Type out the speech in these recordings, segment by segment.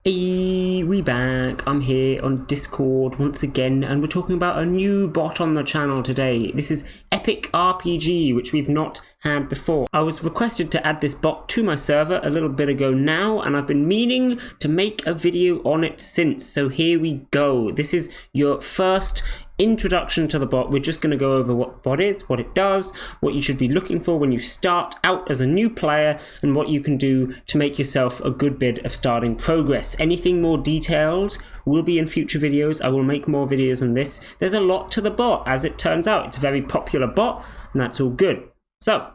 Hey, we back. I'm here on Discord once again, and we're talking about a new bot on the channel today. This is Epic RPG, which we've not had before. I was requested to add this bot to my server a little bit ago now, and I've been meaning to make a video on it since, so here we go. This is your first introduction to the bot. We're just going to go over what the bot is, what it does, what you should be looking for when you start out as a new player, and what you can do to make yourself a good bit of starting progress. Anything more detailed will be in future videos. I will make more videos on this. There's a lot to the bot, as it turns out. It's a very popular bot, and that's all good. So,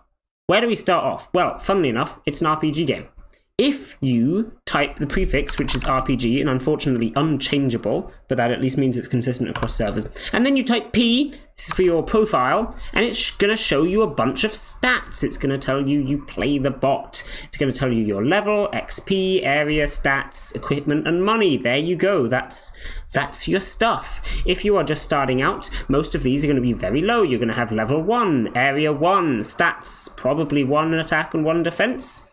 where do we start off? Well, funnily enough, it's an RPG game. If you type the prefix, which is RPG, and unfortunately unchangeable, but that at least means it's consistent across servers, and then you type P, this is for your profile, and it's going to show you a bunch of stats. It's going to tell you you play the bot. It's going to tell you your level, XP, area, stats, equipment, and money. There you go. That's your stuff. If you are just starting out, most of these are going to be very low. You're going to have level 1, area 1, stats, probably 1 attack and 1 defense.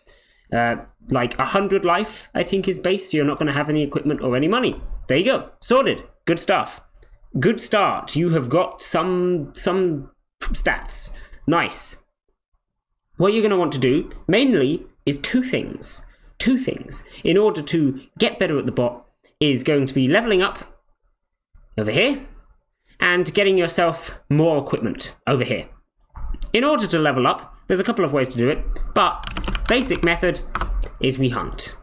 Like 100 life, I think, is base, so you're not going to have any equipment or any money. There you go. Sorted. Good stuff. Good start. You have got some stats. Nice. What you're going to want to do, mainly, is two things. Two things. In order to get better at the bot, is going to be leveling up over here, and getting yourself more equipment over here. In order to level up, there's a couple of ways to do it, but basic method is we hunt.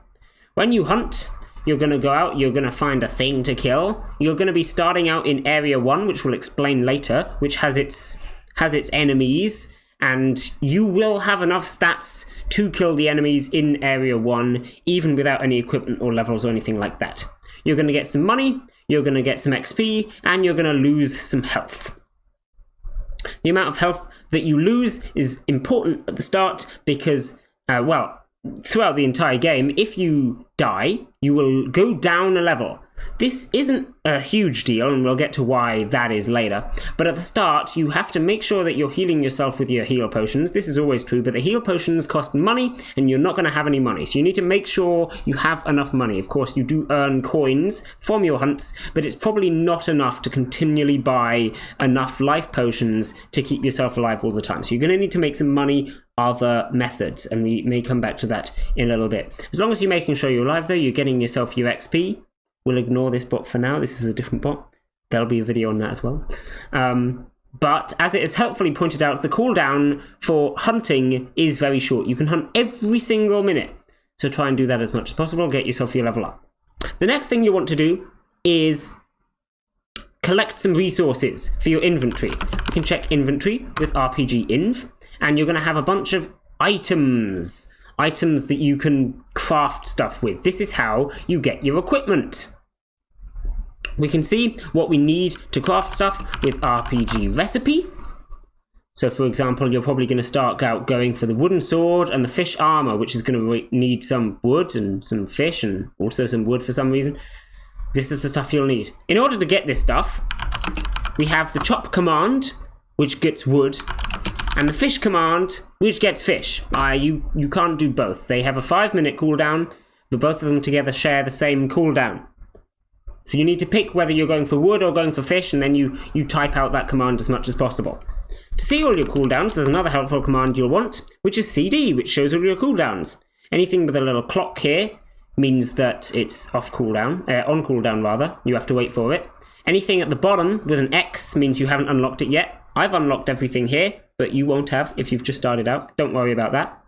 When you hunt, you're going to go out, you're going to find a thing to kill. You're going to be starting out in area 1, which we'll explain later, which has its enemies, and you will have enough stats to kill the enemies in area 1, even without any equipment or levels or anything like that. You're going to get some money, you're going to get some XP, and you're going to lose some health. The amount of health that you lose is important at the start because, throughout the entire game, if you die, you will go down a level. This isn't a huge deal, and we'll get to why that is later. But at the start, you have to make sure that you're healing yourself with your heal potions. This is always true, but the heal potions cost money, and you're not going to have any money. So you need to make sure you have enough money. Of course, you do earn coins from your hunts, but it's probably not enough to continually buy enough life potions to keep yourself alive all the time. So you're going to need to make some money other methods, and we may come back to that in a little bit. As long as you're making sure you're alive, though, you're getting yourself your XP. We'll ignore this bot for now. This is a different bot. There'll be a video on that as well. But as it is helpfully pointed out, the cooldown for hunting is very short. You can hunt every single minute. So try and do that as much as possible. Get yourself your level up. The next thing you want to do is collect some resources for your inventory. You can check inventory with RPG-inv, and you're going to have a bunch of items. Items that you can craft stuff with. This is how you get your equipment. We can see what we need to craft stuff with RPG recipe. So for example, you're probably going to start out going for the wooden sword and the fish armor, which is going to need some wood and some fish and also some wood for some reason. This is the stuff you'll need. In order to get this stuff, we have the chop command, which gets wood, and the fish command, which gets fish. You can't do both. They have a 5-minute cooldown, but both of them together share the same cooldown. So you need to pick whether you're going for wood or going for fish, and then you type out that command as much as possible. To see all your cooldowns, there's another helpful command you'll want, which is CD, which shows all your cooldowns. Anything with a little clock here means that it's on cooldown rather. You have to wait for it. Anything at the bottom with an X means you haven't unlocked it yet. I've unlocked everything here, but you won't have if you've just started out. Don't worry about that.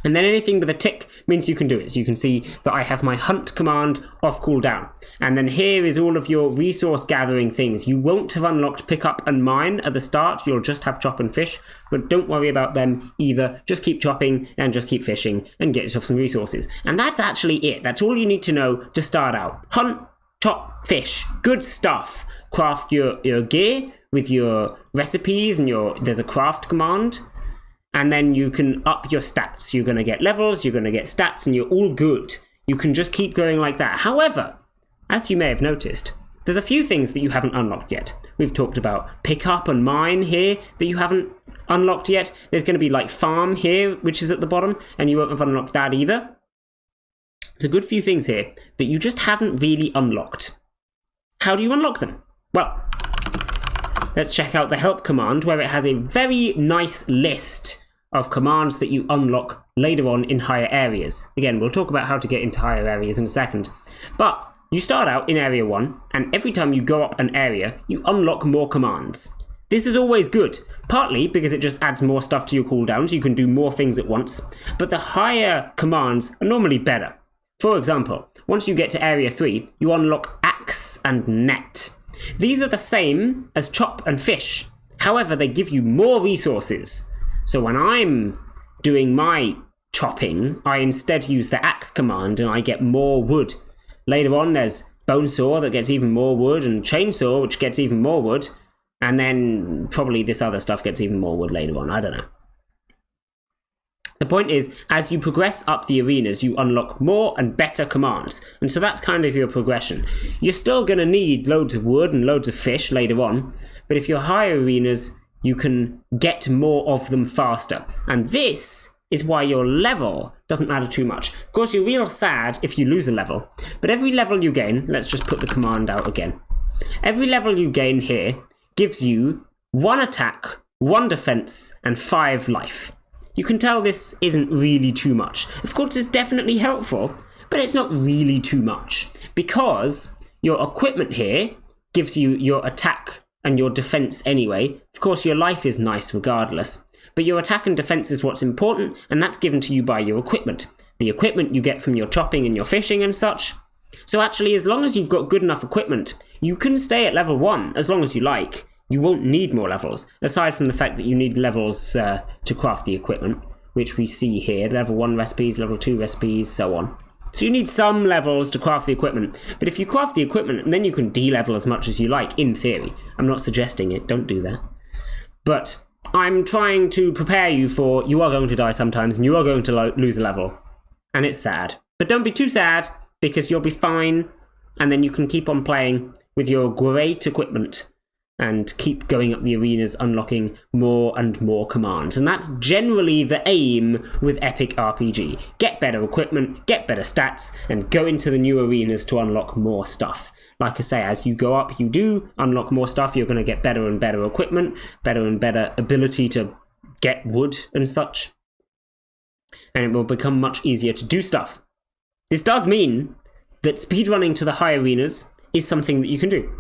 And then anything with a tick means you can do it. So you can see that I have my hunt command off cooldown. And then here is all of your resource gathering things. You won't have unlocked pick up and mine at the start. You'll just have chop and fish. But don't worry about them either. Just keep chopping and just keep fishing and get yourself some resources. And that's actually it. That's all you need to know to start out. Hunt, chop, fish. Good stuff. Craft your gear with your recipes and there's a craft command. And then you can up your stats. You're going to get levels, you're going to get stats, and you're all good. You can just keep going like that. However, as you may have noticed, there's a few things that you haven't unlocked yet. We've talked about pick up and mine here that you haven't unlocked yet. There's going to be like farm here, which is at the bottom, and you won't have unlocked that either. There's a good few things here that you just haven't really unlocked. How do you unlock them? Well, let's check out the help command, where it has a very nice list of commands that you unlock later on in higher areas. Again, we'll talk about how to get into higher areas in a second. But you start out in area 1, and every time you go up an area, you unlock more commands. This is always good, partly because it just adds more stuff to your cooldown, so you can do more things at once, but the higher commands are normally better. For example, once you get to area 3, you unlock axe and net. These are the same as chop and fish, however they give you more resources. So when I'm doing my chopping, I instead use the axe command and I get more wood. Later on there's bone saw that gets even more wood, and chainsaw which gets even more wood, and then probably this other stuff gets even more wood later on, I don't know. The point is, as you progress up the arenas, you unlock more and better commands, and so that's kind of your progression. You're still going to need loads of wood and loads of fish later on, but if you're higher arenas, you can get more of them faster, and this is why your level doesn't matter too much. Of course, you're real sad if you lose a level, but every level you gain, let's just put the command out again. Every level you gain here gives you 1 attack, 1 defense, and 5 life. You can tell this isn't really too much. Of course, it's definitely helpful, but it's not really too much, because your equipment here gives you your attack and your defense anyway. Of course, your life is nice regardless, but your attack and defense is what's important, and that's given to you by your equipment. The equipment you get from your chopping and your fishing and such. So actually, as long as you've got good enough equipment, you can stay at level 1 as long as you like. You won't need more levels, aside from the fact that you need levels to craft the equipment, which we see here. Level 1 recipes, level 2 recipes, so on. So you need some levels to craft the equipment, but if you craft the equipment, then you can de-level as much as you like, in theory. I'm not suggesting it, don't do that. But I'm trying to prepare you for, you are going to die sometimes, and you are going to lose a level. And it's sad. But don't be too sad, because you'll be fine, and then you can keep on playing with your great equipment and keep going up the arenas, unlocking more and more commands. And that's generally the aim with Epic RPG. Get better equipment, get better stats, and go into the new arenas to unlock more stuff. Like I say, as you go up, you do unlock more stuff. You're going to get better and better equipment, better and better ability to get wood and such. And it will become much easier to do stuff. This does mean that speedrunning to the high arenas is something that you can do.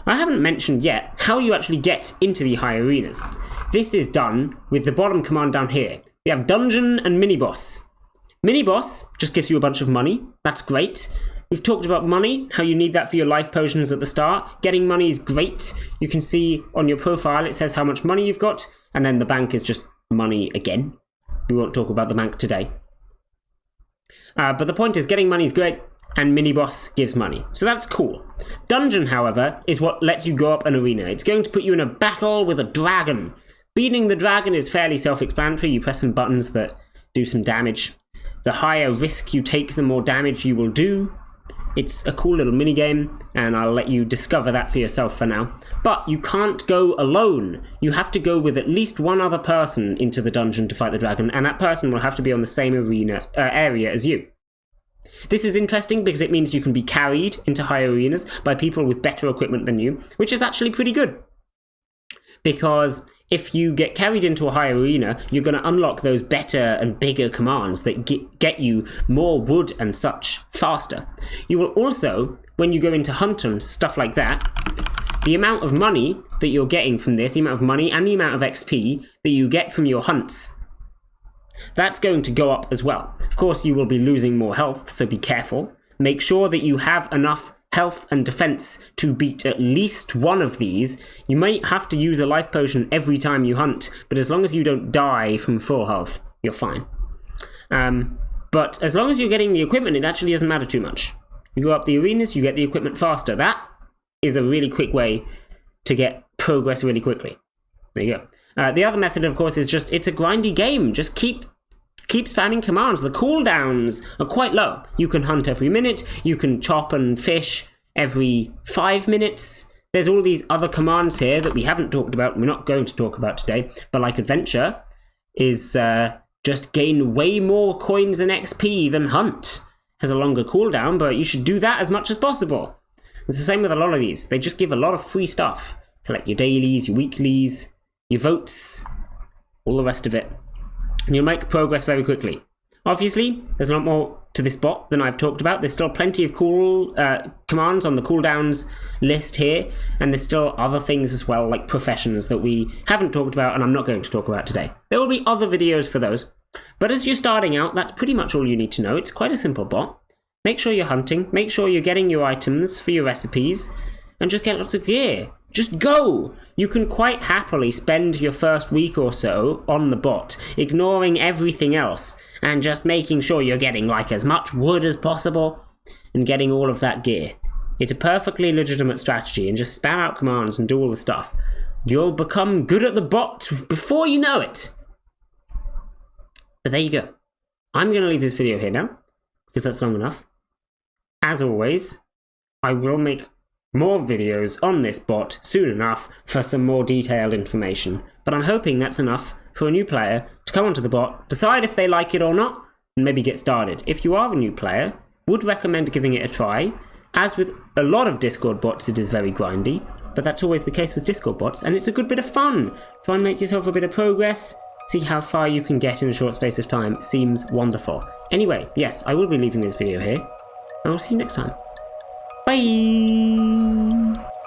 I haven't mentioned yet how you actually get into the high arenas. This is done with the bottom command down here. We have dungeon and mini-boss. Mini-boss just gives you a bunch of money. That's great. We've talked about money, how you need that for your life potions at the start. Getting money is great. You can see on your profile it says how much money you've got, and then the bank is just money again. We won't talk about the bank today. But the point is, getting money is great, and mini-boss gives money. So that's cool. Dungeon, however, is what lets you go up an arena. It's going to put you in a battle with a dragon. Beating the dragon is fairly self-explanatory. You press some buttons that do some damage. The higher risk you take, the more damage you will do. It's a cool little minigame, and I'll let you discover that for yourself for now. But you can't go alone. You have to go with at least one other person into the dungeon to fight the dragon, and that person will have to be on the same area as you. This is interesting because it means you can be carried into higher arenas by people with better equipment than you, which is actually pretty good. Because if you get carried into a higher arena, you're going to unlock those better and bigger commands that get you more wood and such faster. You will also, when you go into hunt and stuff like that, the amount of money that you're getting from this, the amount of money and the amount of XP that you get from your hunts, that's going to go up as well. Of course, you will be losing more health, so be careful. Make sure that you have enough health and defense to beat at least one of these. You might have to use a life potion every time you hunt, but as long as you don't die from full health, you're fine. But as long as you're getting the equipment, it actually doesn't matter too much. You go up the arenas, you get the equipment faster. That is a really quick way to get progress really quickly. There you go. The other method, of course, is just, it's a grindy game. Just keep spamming commands. The cooldowns are quite low. You can hunt every minute. You can chop and fish every 5 minutes. There's all these other commands here that we haven't talked about. We're not going to talk about today. But like adventure is just gain way more coins and XP than hunt. has a longer cooldown, but you should do that as much as possible. It's the same with a lot of these. They just give a lot of free stuff. Collect your dailies, your weeklies, your votes, all the rest of it. And you'll make progress very quickly. Obviously, there's a lot more to this bot than I've talked about. There's still plenty of cool commands on the cooldowns list here, and there's still other things as well, like professions that we haven't talked about and I'm not going to talk about today. There will be other videos for those. But as you're starting out, that's pretty much all you need to know. It's quite a simple bot. Make sure you're hunting, make sure you're getting your items for your recipes, and just get lots of gear. Just go! You can quite happily spend your first week or so on the bot, ignoring everything else, and just making sure you're getting like as much wood as possible, and getting all of that gear. It's a perfectly legitimate strategy, and just spam out commands and do all the stuff. You'll become good at the bot before you know it! But there you go. I'm going to leave this video here now, because that's long enough. As always, I will make more videos on this bot soon enough for some more detailed information, but I'm hoping that's enough for a new player to come onto the bot, decide if they like it or not, and maybe get started. If you are a new player, would recommend giving it a try. As with a lot of Discord bots, it is very grindy, but that's always the case with Discord bots, and it's a good bit of fun. Try and make yourself a bit of progress, see how far you can get in a short space of time. Seems wonderful. Anyway, yes, I will be leaving this video here, and I'll see you next time. Bye!